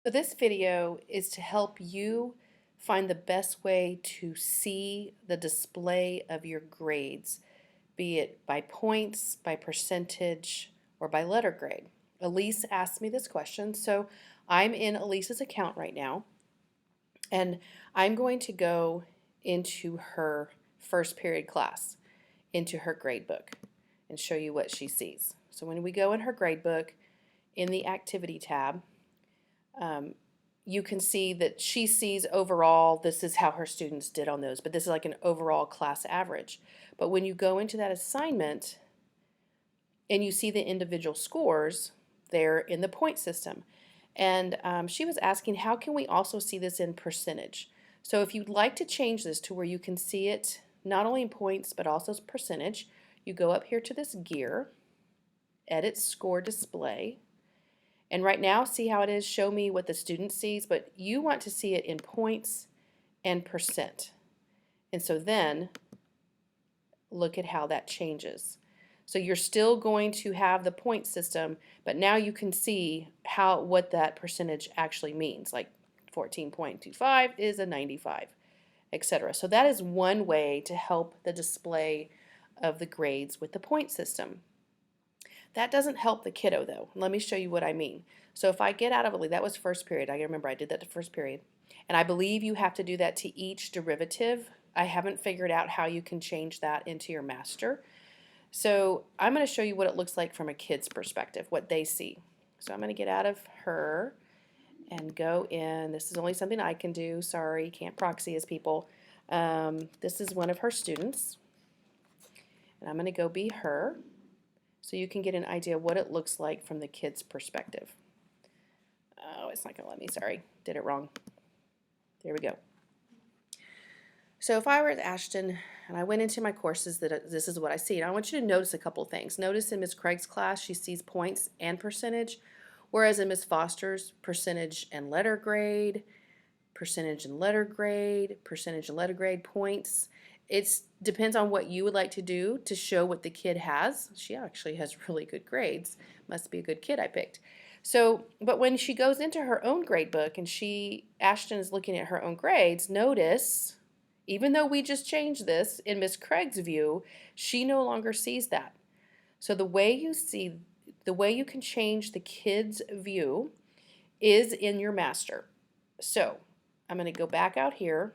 So this video is to help you find the best way to see the display of your grades, be it by points, by percentage, or by letter grade. Elise asked me this question, so I'm in Elise's account right now, and I'm going to go into her first period class, into her grade book, and show you what she sees. So when we go in her grade book, in the activity tab, you can see that she sees overall, this is how her students did on those, but this is like an overall class average. But when you go into that assignment and you see the individual scores, they're in the point system. And she was asking, how can we also see this in percentage? So if you'd like to change this to where you can see it not only in points but also as percentage, you go up here to this gear, edit score display, and right now, see how it is, show me what the student sees, but you want to see it in points and percent. And so then, look at how that changes. So you're still going to have the point system, but now you can see what that percentage actually means, like 14.25 is a 95, etc. So that is one way to help the display of the grades with the point system. That doesn't help the kiddo though. Let me show you what I mean. So if I get out of that was first period. I remember I did that to first period. And I believe you have to do that to each derivative. I haven't figured out how you can change that into your master. So I'm going to show you what it looks like from a kid's perspective, what they see. So I'm going to get out of her and go in. This is only something I can do. Sorry, can't proxy as people. This is one of her students. And I'm going to go be her, so you can get an idea what it looks like from the kid's perspective. Oh, it's not going to let me, sorry, did it wrong. There we go. So if I were at Ashton and I went into my courses, this is what I see. And I want you to notice a couple things. Notice in Ms. Craig's class, she sees points and percentage, whereas in Ms. Foster's, percentage and letter grade, percentage and letter grade, percentage and letter grade, points. It depends on what you would like to do to show what the kid has. She actually has really good grades. Must be a good kid I picked. So, but when she goes into her own grade book and Ashton is looking at her own grades, notice, even though we just changed this in Miss Craig's view, she no longer sees that. So the way you can change the kid's view is in your master. So I'm going to go back out here,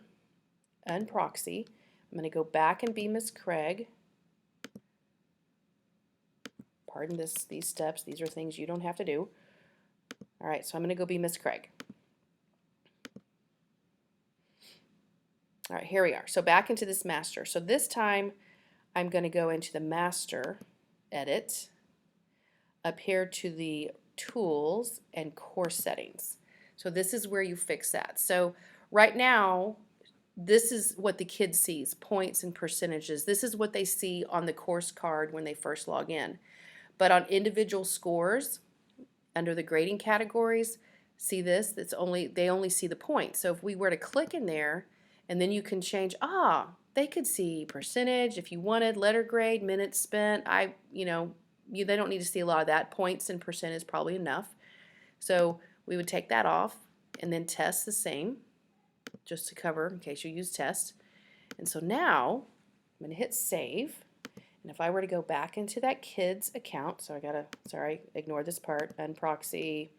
unproxy. I'm going to go back and be Miss Craig. Pardon these steps. These are things you don't have to do. All right, so I'm going to go be Miss Craig. All right, here we are. So back into this master. So this time I'm going to go into the master, edit, up here to the tools and course settings. So this is where you fix that. So right now, this is what the kid sees, points and percentages. This is what they see on the course card when they first log in. But on individual scores, under the grading categories, see this? They only see the points. So if we were to click in there, and then you can change, they could see percentage if you wanted, letter grade, minutes spent. They don't need to see a lot of that. Points and percent is probably enough. So we would take that off and then test the same, just to cover in case you use test. And so now I'm going to hit save. And if I were to go back into that kid's account, so sorry, ignore this part, unproxy,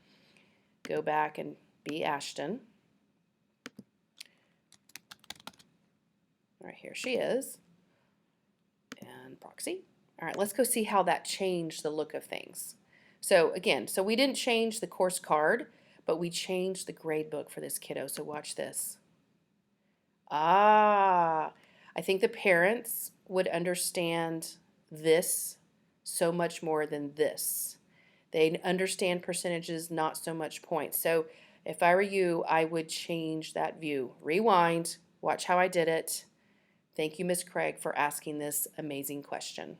go back and be Ashton. All right, here she is. And proxy. All right, let's go see how that changed the look of things. So again, we didn't change the course card, but we changed the grade book for this kiddo. So watch this. I think the parents would understand this so much more than this. They understand percentages, not so much points. So if I were you, I would change that view. Rewind, watch how I did it. Thank you, Miss Craig, for asking this amazing question.